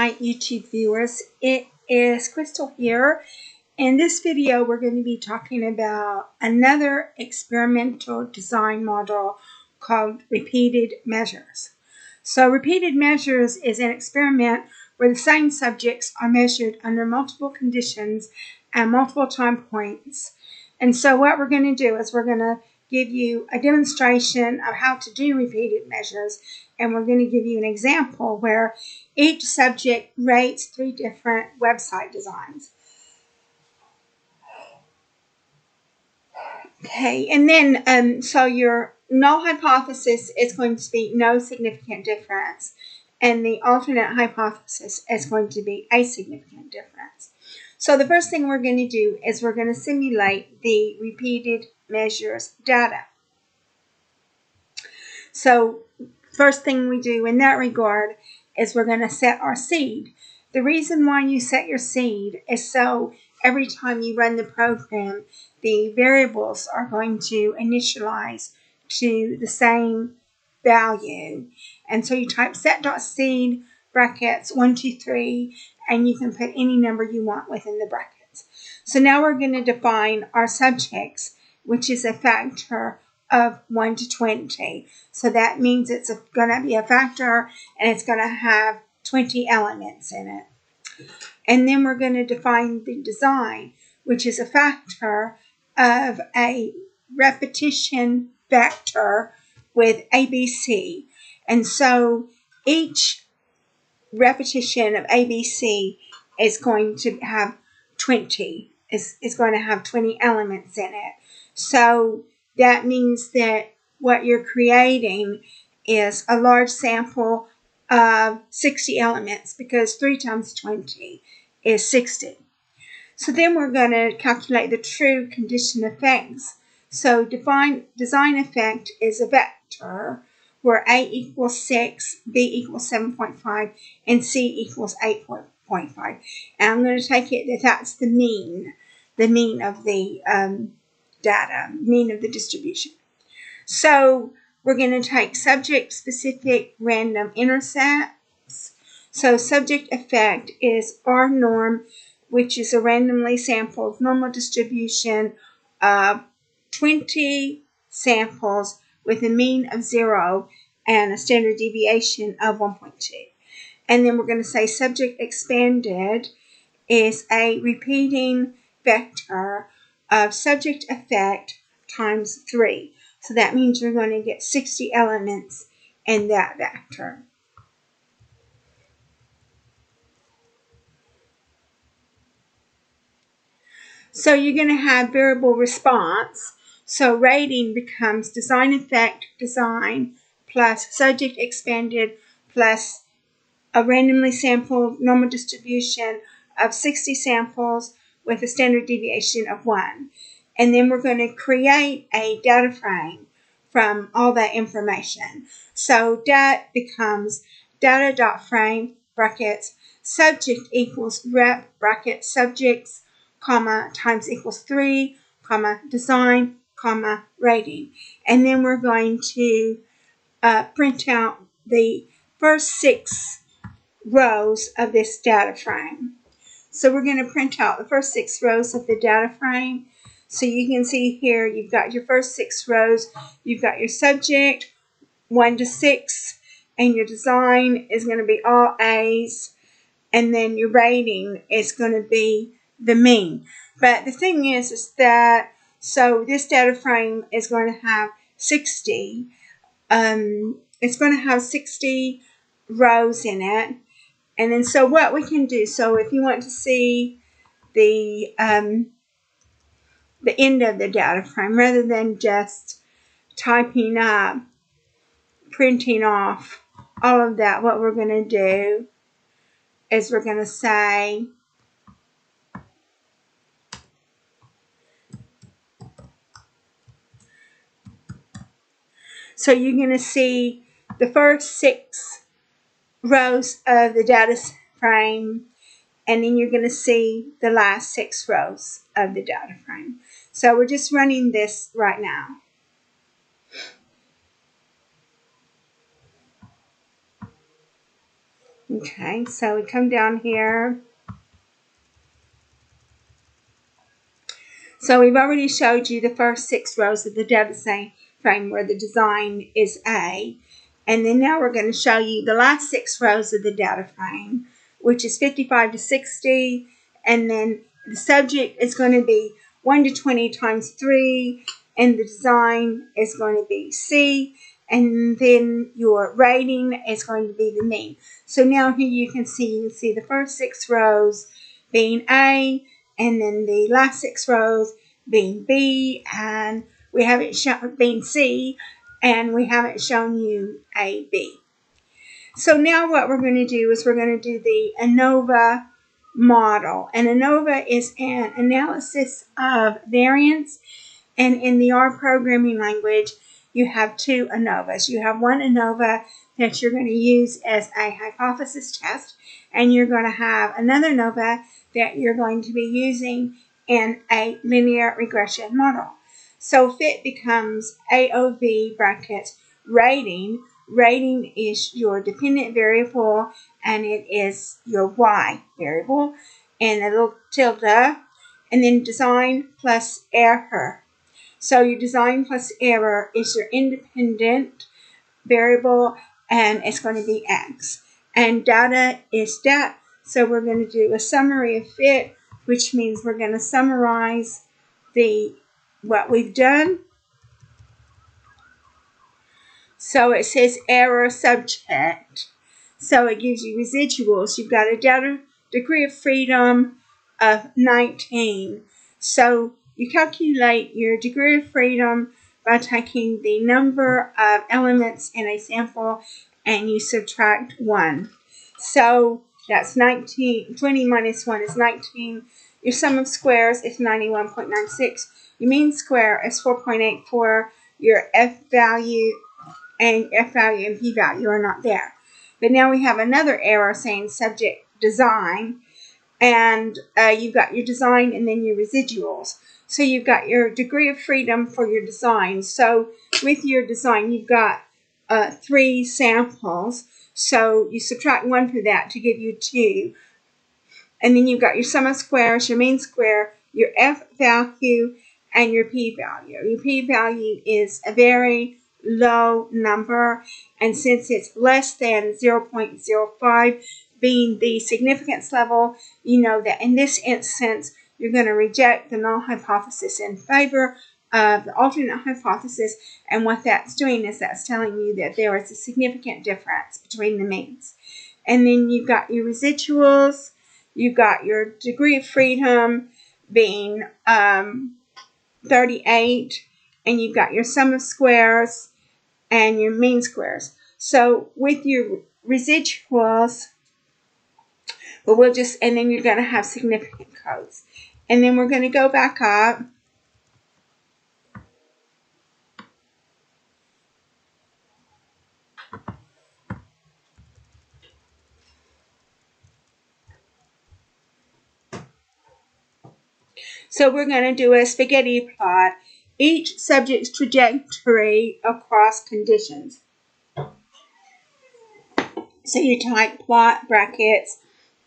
my YouTube viewers. It is Crystal here. In this video, we're going to be talking about another experimental design model called repeated measures. So repeated measures is an experiment where the same subjects are measured under multiple conditions and multiple time points. And so what we're going to do is we're going to give you a demonstration of how to do repeated measures, and we're going to give you an example where each subject rates 3 different website designs. Okay, and then so your null hypothesis is going to be no significant difference, and the alternate hypothesis is going to be a significant difference. So the first thing we're going to do is we're going to simulate the repeated measures data. So first thing we do in that regard is we're going to set our seed. The reason why you set your seed is so every time you run the program, the variables are going to initialize to the same value. And so you type set.seed brackets 1, 2, 3, and you can put any number you want within the brackets. So now we're going to define our subjects, which is a factor of 1 to 20. So that means it's going to be a factor and it's going to have 20 elements in it. And then we're going to define the design, which is a factor of a repetition vector with ABC. And so each repetition of ABC is going to have 20, is going to have 20 elements in it. So that means that what you're creating is a large sample of 60 elements, because 3 times 20 is 60. So then we're going to calculate the true condition effects. So design effect is a vector where A equals 6, B equals 7.5, and C equals 8.5. And I'm going to take it that that's the mean of the data, mean of the distribution. So we're going to take subject-specific random intercepts. So subject effect is R norm, which is a randomly sampled normal distribution of 20 samples with a mean of 0 and a standard deviation of 1.2. And then we're going to say subject expanded is a repeating vector of subject effect times 3. So that means you're going to get 60 elements in that vector. So you're going to have variable response. So rating becomes design effect design plus subject expanded plus a randomly sampled normal distribution of 60 samples with a standard deviation of 1. And then we're going to create a data frame from all that information. So that becomes data.frame brackets subject equals rep bracket subjects comma times equals 3 comma design comma rating. And then we're going to print out the first 6 rows of this data frame. So we're going to print out the first 6 rows of the data frame. So you can see here you've got your first 6 rows, you've got your subject 1 to 6, and your design is going to be all A's, and then your rating is going to be the mean. But the thing is that, so this data frame is going to have 60, it's going to have 60 rows in it. And then so what we can do, so if you want to see the end of the data frame, rather than just typing up, printing off all of that, what we're going to do is we're going to say so you're going to see the first 6 rows of the data frame, and then you're going to see the last 6 rows of the data frame. So we're just running this right now. Okay, so we come down here. So we've already showed you the first 6 rows of the data frame where the design is A. And then now we're going to show you the last 6 rows of the data frame, which is 55 to 60. And then the subject is going to be 1 to 20 times 3. And the design is going to be C. And then your rating is going to be the mean. So now here you can see the first 6 rows being A, and then the last 6 rows being B, and we haven't shown being C, and we haven't shown you A, B. So now what we're going to do is we're going to do the ANOVA model. And ANOVA is an analysis of variance, and in the R programming language, you have 2 ANOVAs. You have one ANOVA that you're going to use as a hypothesis test, and you're going to have another ANOVA that you're going to be using in a linear regression model. So FIT becomes AOV brackets rating. Rating is your dependent variable, and it is your Y variable, and a little tilde, and then design plus error. So your design plus error is your independent variable, and it's going to be X. And data is dat. So we're going to do a summary of FIT, which means we're going to summarize what we've done. So it says error subject. So it gives you residuals. You've got a data degree of freedom of 19. So you calculate your degree of freedom by taking the number of elements in a sample and you subtract 1. So that's 19. 20 minus 1 is 19. Your sum of squares is 91.96. Your mean square is 4.84. Your F value and P value are not there. But now we have another error saying subject design, and you've got your design and then your residuals. So you've got your degree of freedom for your design. So with your design, you've got 3 samples. So you subtract 1 for that to give you 2. And then you've got your sum of squares, your mean square, your F value, and your P value. Your P value is a very low number, and since it's less than 0.05 being the significance level, you know that in this instance you're going to reject the null hypothesis in favor of the alternate hypothesis. And what that's doing is that's telling you that there is a significant difference between the means. And then you've got your residuals, you've got your degree of freedom being 38, and you've got your sum of squares and your mean squares. So with your residuals, but and then you're going to have significant codes. And then we're going to go back up. So we're going to do a spaghetti plot, each subject's trajectory across conditions. So you type plot brackets.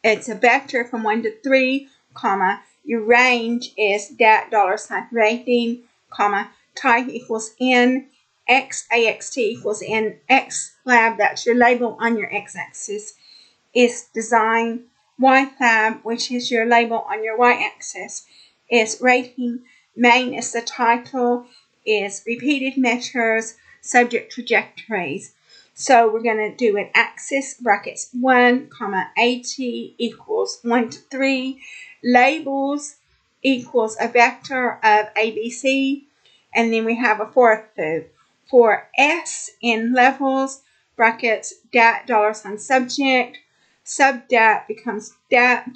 It's a vector from 1 to 3, comma. Your range is dat $ rating, comma. Type equals N, X AXT equals N, X lab, that's your label on your x-axis, is design. Y lab, which is your label on your y-axis, is rating. Main is the title, is repeated measures, subject trajectories. So we're going to do an axis, brackets 1, comma, AT equals 1 to 3. Labels equals a vector of ABC. And then we have a fourth loop. For S in levels, brackets, dat $ subject. Subdat becomes dat,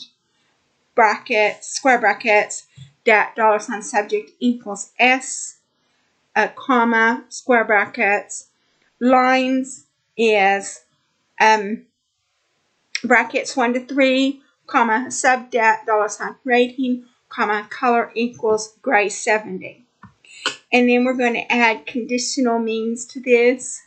brackets, square brackets, dat $ subject equals S, comma, square brackets. Lines is brackets 1 to 3, comma, subdat $ rating, comma, color equals gray 70. And then we're going to add conditional means to this.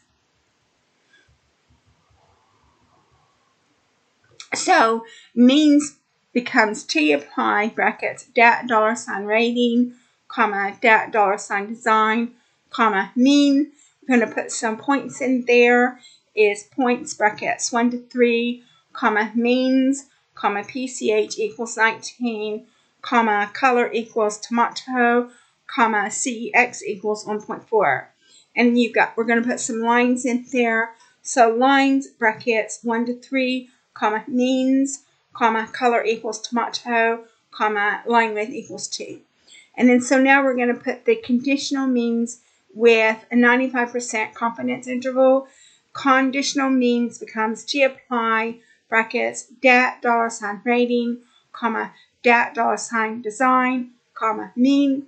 So means becomes T apply brackets dat $ rating, comma dat $ design, comma mean. We're going to put some points in there. Is points brackets 1 to 3, comma means, comma PCH equals 19, comma color equals tomato, comma CEX equals 1.4. And we're going to put some lines in there. So lines brackets 1 to 3, comma means, comma color equals tomato, comma line width equals 2. And then so now we're going to put the conditional means with a 95% confidence interval. Conditional means becomes T apply brackets dat $ rating, comma dat $ design, comma mean.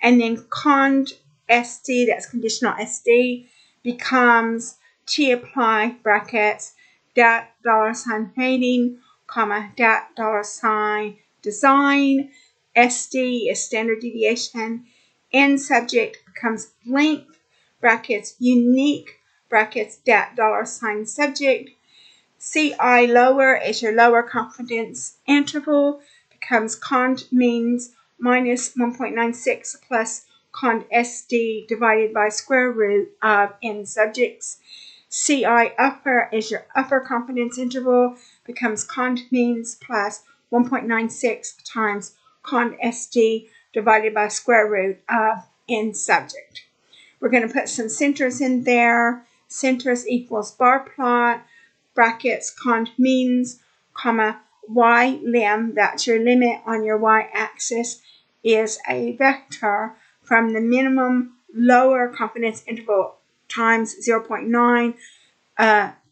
And then cond SD, that's conditional SD, becomes T apply brackets dat $ rating, comma dat $ design. SD is standard deviation. N subject becomes length brackets unique brackets dat $ subject. CI lower is your lower confidence interval, becomes cond means minus 1.96 plus cond SD divided by square root of N subjects. CI upper is your upper confidence interval, becomes cond means plus 1.96 times cond SD divided by square root of N subject. We're going to put some centers in there. Centers equals bar plot, brackets, cond means, comma, y lim, that's your limit on your y-axis, is a vector from the minimum lower confidence interval times 0.9,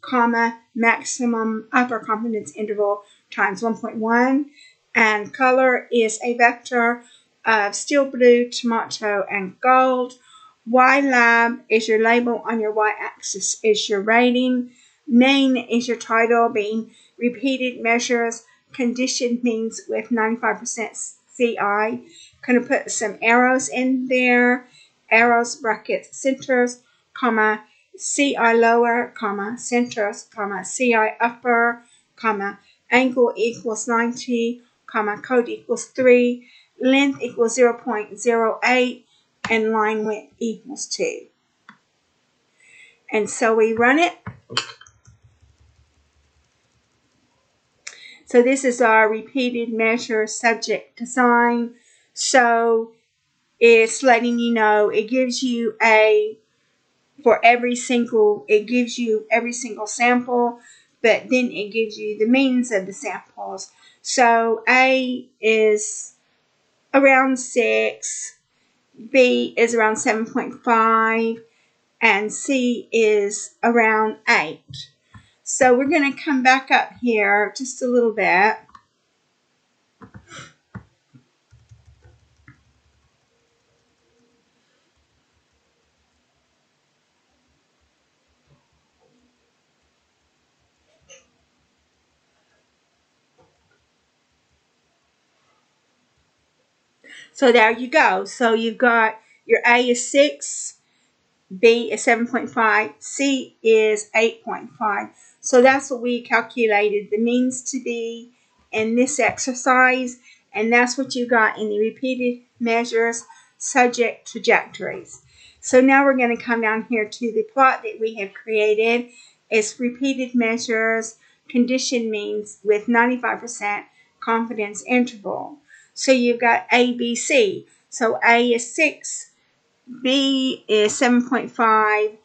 comma, maximum upper confidence interval times 1.1, and color is a vector of steel blue, tomato, and gold. Y-lab is your label on your y-axis, is your rating. Main is your title, being repeated measures. Condition means with 95% CI. Going to put some arrows in there. Arrows, brackets, centers, comma, CI lower, comma, centers, comma, CI upper, comma, angle equals 90, comma, code equals 3, length equals 0.08, and line width equals 2. And so we run it. So this is our repeated measure subject design. So it's letting you know, it gives you every single sample, but then it gives you the means of the samples. So A is around 6, B is around 7.5, and C is around 8. So we're going to come back up here just a little bit. So there you go. So you've got your A is 6, B is 7.5, C is 8.5. So that's what we calculated the means to be in this exercise, and that's what you got in the repeated measures subject trajectories. So now we're going to come down here to the plot that we have created. It's repeated measures, condition means with 95% confidence interval. So you've got A, B, C. So A is 6, B is 7.5,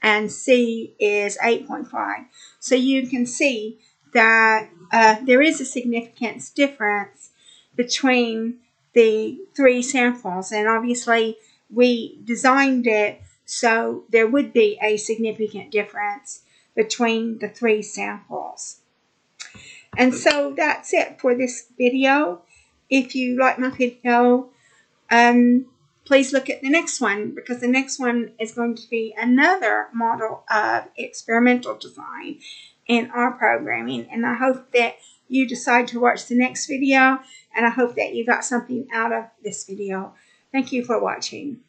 and C is 8.5. So you can see that there is a significant difference between the three samples, and obviously we designed it so there would be a significant difference between the three samples. And so that's it for this video. If you like my video, please look at the next one, because the next one is going to be another model of experimental design in our programming. And I hope that you decide to watch the next video, and I hope that you got something out of this video. Thank you for watching.